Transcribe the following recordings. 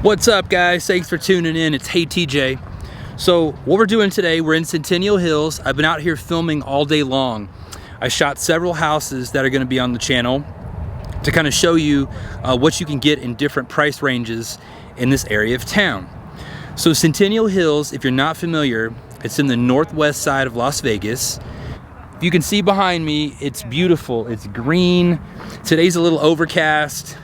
What's up, guys? Thanks for tuning in. It's Hey TJ. So what we're doing today, we're in Centennial Hills. I've been out here filming all day long. I shot several houses that are going to be on the channel to kind of show you what you can get in different price ranges in this area of town. So Centennial Hills, if you're not familiar, it's in the northwest side of Las Vegas. If you can see behind me, it's beautiful. It's green. Today's a little overcast.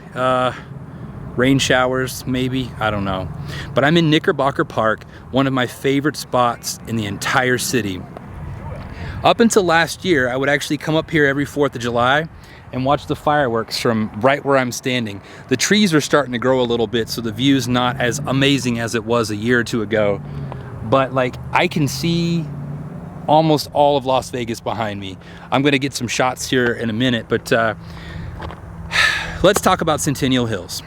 Rain showers, maybe, I don't know. But I'm in Knickerbocker Park, one of my favorite spots in the entire city. Up until last year, I would actually come up here every 4th of July and watch the fireworks from right where I'm standing. The trees are starting to grow a little bit, so the view's not as amazing as it was a year or two ago. But like, I can see almost all of Las Vegas behind me. I'm gonna get some shots here in a minute, but let's talk about Centennial Hills.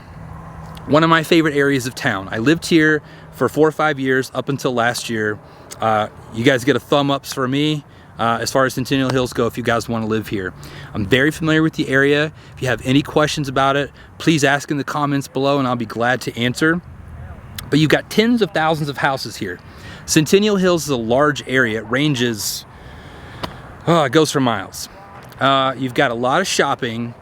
One of my favorite areas of town. I lived here for 4 or 5 years up until last year. You guys get a thumb ups for me as far as Centennial Hills go if you guys want to live here. I'm very familiar with the area. If you have any questions about it, please ask in the comments below and I'll be glad to answer. But you've got tens of thousands of houses here. Centennial Hills is a large area. It ranges, it goes for miles. You've got a lot of shopping,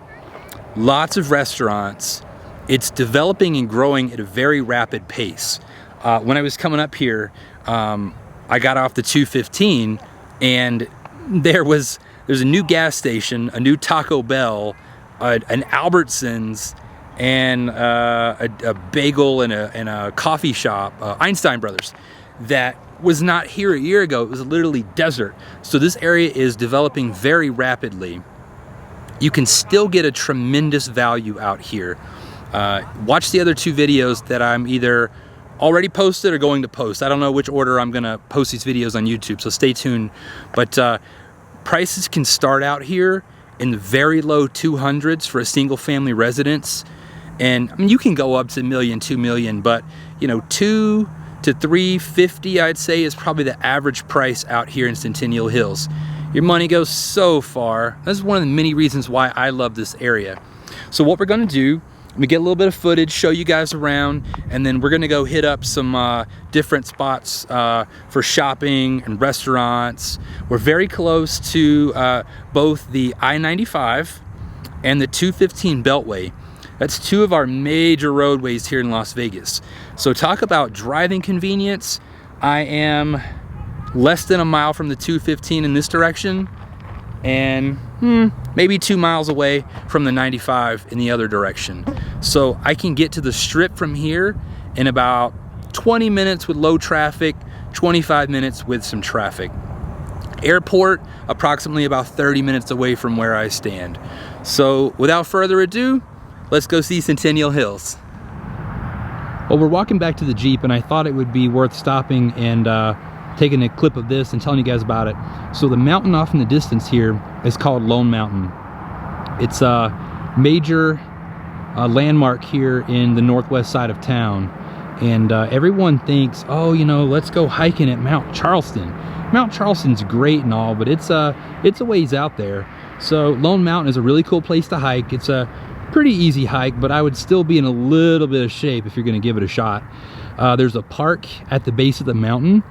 lots of restaurants. It's developing and growing at a very rapid pace. When I was coming up here, I got off the 215 and there's a new gas station, a new Taco Bell, an Albertsons, and a bagel and a coffee shop, Einstein Brothers, that was not here a year ago. It was literally desert. So this area is developing very rapidly. You can still get a tremendous value out here. Watch the other 2 videos that I'm either already posted or going to post. I don't know which order I'm gonna post these videos on YouTube, so stay tuned. But prices can start out here in the very low 200s for a single family residence. And I mean, you can go up to $1 million, $2 million, but you know, $2 to $350, I'd say, is probably the average price out here in Centennial Hills. Your money goes so far. That's one of the many reasons why I love this area. So what we're gonna do, let me get a little bit of footage, show you guys around, and then we're gonna go hit up some different spots for shopping and restaurants. We're very close to both the I-95 and the 215 Beltway. That's 2 of our major roadways here in Las Vegas. So talk about driving convenience. I am less than a mile from the 215 in this direction, and maybe 2 miles away from the 95 in the other direction. So I can get to the strip from here in about 20 minutes with low traffic, 25 minutes with some traffic. Airport, approximately about 30 minutes away from where I stand. So without further ado, let's go see Centennial Hills. Well, we're walking back to the Jeep and I thought it would be worth stopping and taking a clip of this and telling you guys about it. So the mountain off in the distance here is called Lone Mountain. It's a major landmark here in the northwest side of town. And everyone thinks, oh, you know, let's go hiking at Mount Charleston. Mount Charleston's great and all, but it's a ways out there. So Lone Mountain is a really cool place to hike. It's a pretty easy hike, but I would still be in a little bit of shape if you're gonna give it a shot. There's a park at the base of the mountain,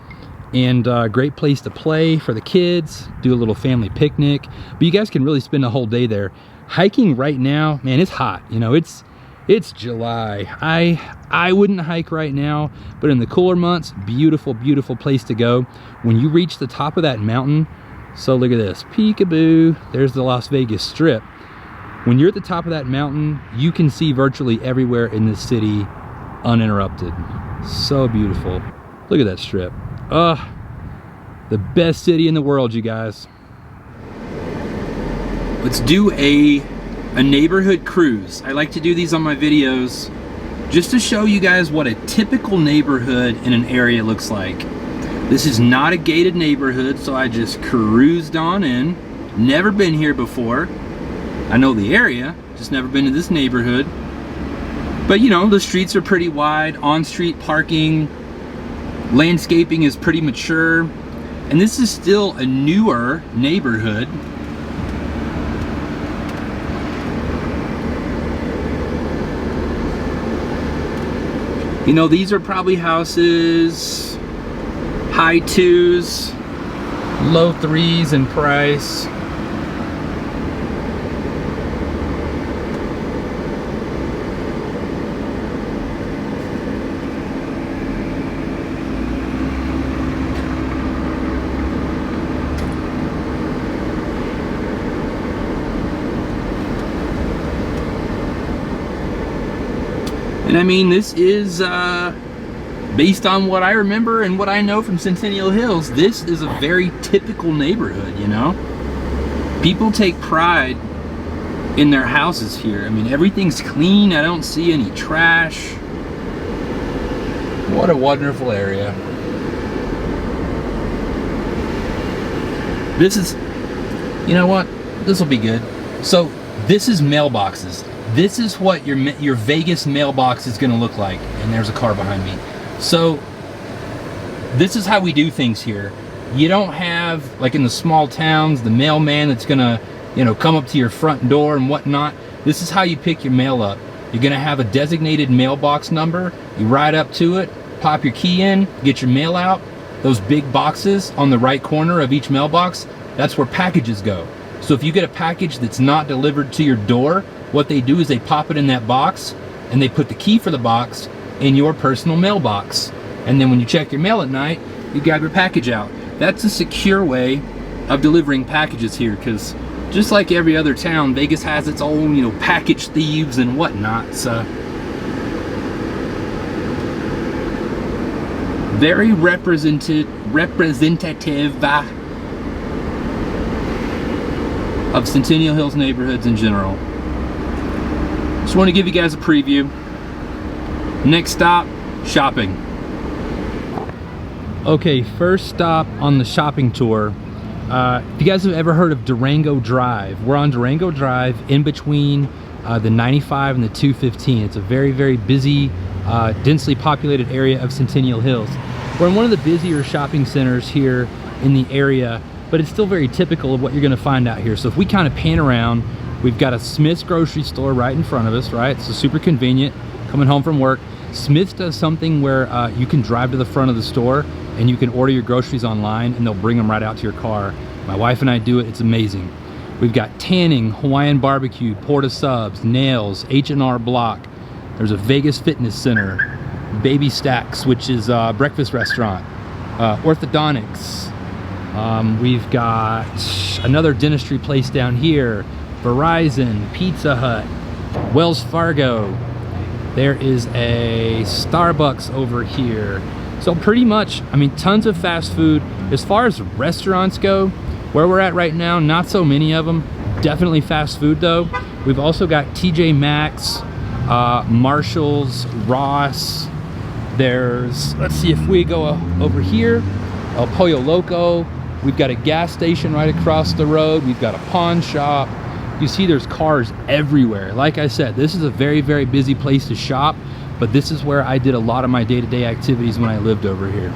and a great place to play for the kids, do a little family picnic. But you guys can really spend a whole day there. Hiking right now, man, it's hot. You know, it's July. I wouldn't hike right now, but in the cooler months, beautiful, beautiful place to go. When you reach the top of that mountain, so look at this, peekaboo, there's the Las Vegas Strip. When you're at the top of that mountain, you can see virtually everywhere in this city uninterrupted. So beautiful. Look at that strip. The best city in the world, you guys. Let's do a neighborhood cruise. I like to do these on my videos just to show you guys what a typical neighborhood in an area looks like. This is not a gated neighborhood, so I just cruised on in. Never been here before. I know the area, just never been to this neighborhood. But you know, the streets are pretty wide, on-street parking, landscaping is pretty mature, and this is still a newer neighborhood. You know, these are probably houses, high 2s, low 3s in price. And I mean, this is, based on what I remember and what I know from Centennial Hills, this is a very typical neighborhood, you know? People take pride in their houses here. I mean, everything's clean. I don't see any trash. What a wonderful area. This is, you know what? This will be good. So, this is mailboxes. This is what your Vegas mailbox is gonna look like. And there's a car behind me. So, this is how we do things here. You don't have, like in the small towns, the mailman that's gonna, you know, come up to your front door and whatnot. This is how you pick your mail up. You're gonna have a designated mailbox number. You ride up to it, pop your key in, get your mail out. Those big boxes on the right corner of each mailbox, that's where packages go. So if you get a package that's not delivered to your door, what they do is they pop it in that box and they put the key for the box in your personal mailbox. And then when you check your mail at night, you grab your package out. That's a secure way of delivering packages here, because just like every other town, Vegas has its own, you know, package thieves and whatnot. So very representative of Centennial Hills neighborhoods in general. Just want to give you guys a preview. Next stop, shopping. Okay, first stop on the shopping tour. If you guys have ever heard of Durango Drive, we're on Durango Drive in between the 95 and the 215. It's a very, very busy, densely populated area of Centennial Hills. We're in one of the busier shopping centers here in the area, but it's still very typical of what you're gonna find out here. So if we kind of pan around, we've got a Smith's grocery store right in front of us, right? So super convenient, coming home from work. Smith's does something where you can drive to the front of the store and you can order your groceries online and they'll bring them right out to your car. My wife and I do it, it's amazing. We've got tanning, Hawaiian barbecue, Porta Subs, nails, H&R Block. There's a Vegas Fitness Center, Baby Stacks, which is a breakfast restaurant, orthodontics. We've got another dentistry place down here, Verizon, Pizza Hut, Wells Fargo. There is a Starbucks over here. So pretty much, I mean, tons of fast food. As far as restaurants go, where we're at right now, not so many of them. Definitely fast food though. We've also got TJ Maxx, Marshall's, Ross. There's, let's see if we go over here, El Pollo Loco. We've got a gas station right across the road. We've got a pawn shop. You see there's cars everywhere. Like I said, this is a very, very busy place to shop, but this is where I did a lot of my day-to-day activities when I lived over here.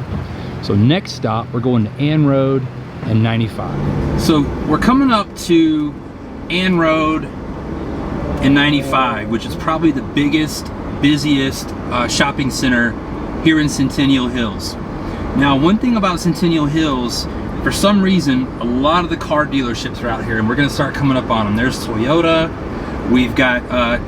So next stop, we're going to Ann Road and 95. So we're coming up to Ann Road and 95, which is probably the biggest, busiest shopping center here in Centennial Hills. Now, one thing about Centennial Hills, for some reason, a lot of the car dealerships are out here, and we're gonna start coming up on them. There's Toyota, we've got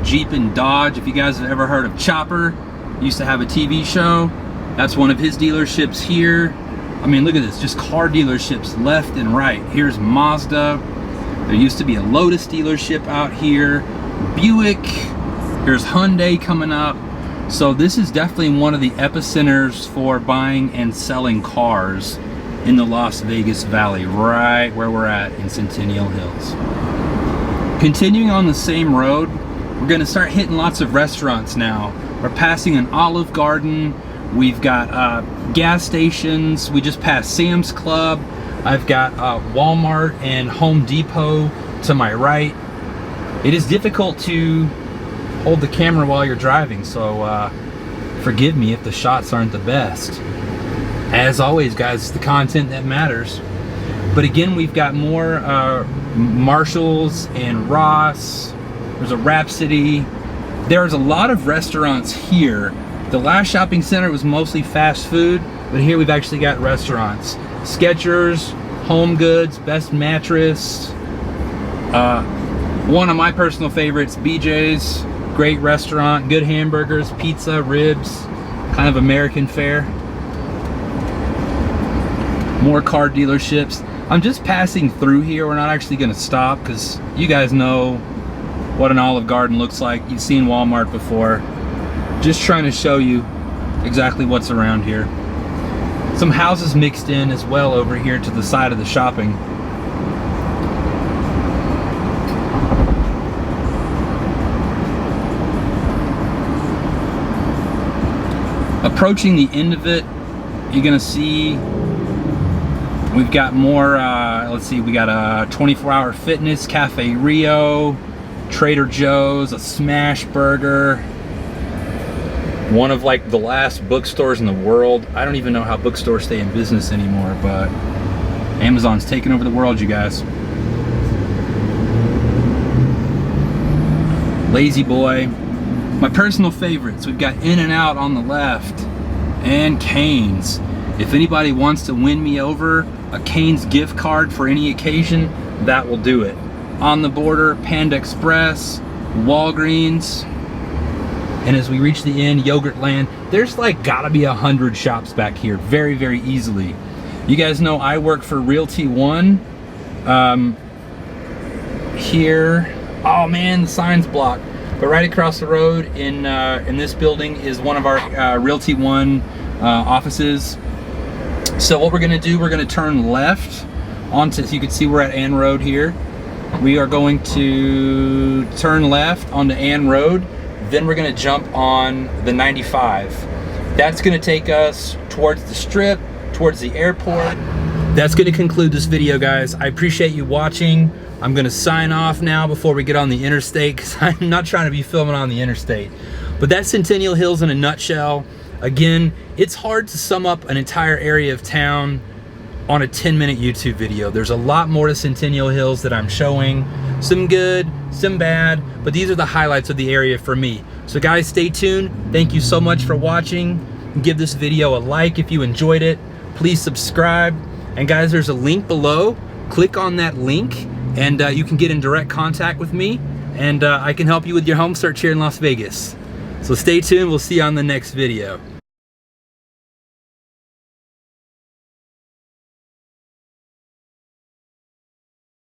Jeep and Dodge. If you guys have ever heard of Chopper, used to have a TV show. That's one of his dealerships here. I mean, look at this, just car dealerships left and right. Here's Mazda. There used to be a Lotus dealership out here. Buick, here's Hyundai coming up. So this is definitely one of the epicenters for buying and selling cars in the Las Vegas Valley, right where we're at in Centennial Hills. Continuing on the same road, we're gonna start hitting lots of restaurants now. We're passing an Olive Garden. We've got gas stations. We just passed Sam's Club. I've got Walmart and Home Depot to my right. It is difficult to hold the camera while you're driving, so forgive me if the shots aren't the best. As always, guys, it's the content that matters. But again, we've got more Marshalls and Ross. There's a Rhapsody. There's a lot of restaurants here The last shopping center was mostly fast food, but here we've actually got restaurants. Skechers, Home Goods, Best Mattress. One of my personal favorites, BJ's. Great restaurant, good hamburgers, pizza, ribs, kind of American fare. More car dealerships. I'm just passing through here. We're not actually gonna stop because you guys know what an Olive Garden looks like. You've seen Walmart before. Just trying to show you exactly what's around here. Some houses mixed in as well over here to the side of the shopping. Approaching the end of it, you're gonna see we've got more, let's see, we got a 24-hour fitness, Cafe Rio, Trader Joe's, a Smash Burger, one of like the last bookstores in the world. I don't even know how bookstores stay in business anymore, but Amazon's taking over the world, you guys. Lazy Boy. My personal favorites, we've got In-N-Out on the left and Cane's. If anybody wants to win me over a Cane's gift card for any occasion, that will do it. On the border, Panda Express, Walgreens, and as we reach the end, Yogurtland. There's like gotta be 100 shops back here, very, very easily. You guys know I work for Realty One here. Oh man, the sign's blocked. But right across the road in this building is one of our Realty One offices. So what we're gonna do, we're gonna turn left onto, so you can see we're at Ann Road here. We are going to turn left onto Ann Road. Then we're gonna jump on the 95. That's gonna take us towards the Strip, towards the airport. That's gonna conclude this video, guys. I appreciate you watching. I'm gonna sign off now before we get on the interstate because I'm not trying to be filming on the interstate. But that's Centennial Hills in a nutshell. Again, it's hard to sum up an entire area of town on a 10-minute YouTube video. There's a lot more to Centennial Hills that I'm showing. Some good, some bad, but these are the highlights of the area for me. So guys, stay tuned. Thank you so much for watching. Give this video a like if you enjoyed it. Please subscribe. And guys, there's a link below. Click on that link and you can get in direct contact with me, and I can help you with your home search here in Las Vegas. So stay tuned, we'll see you on the next video.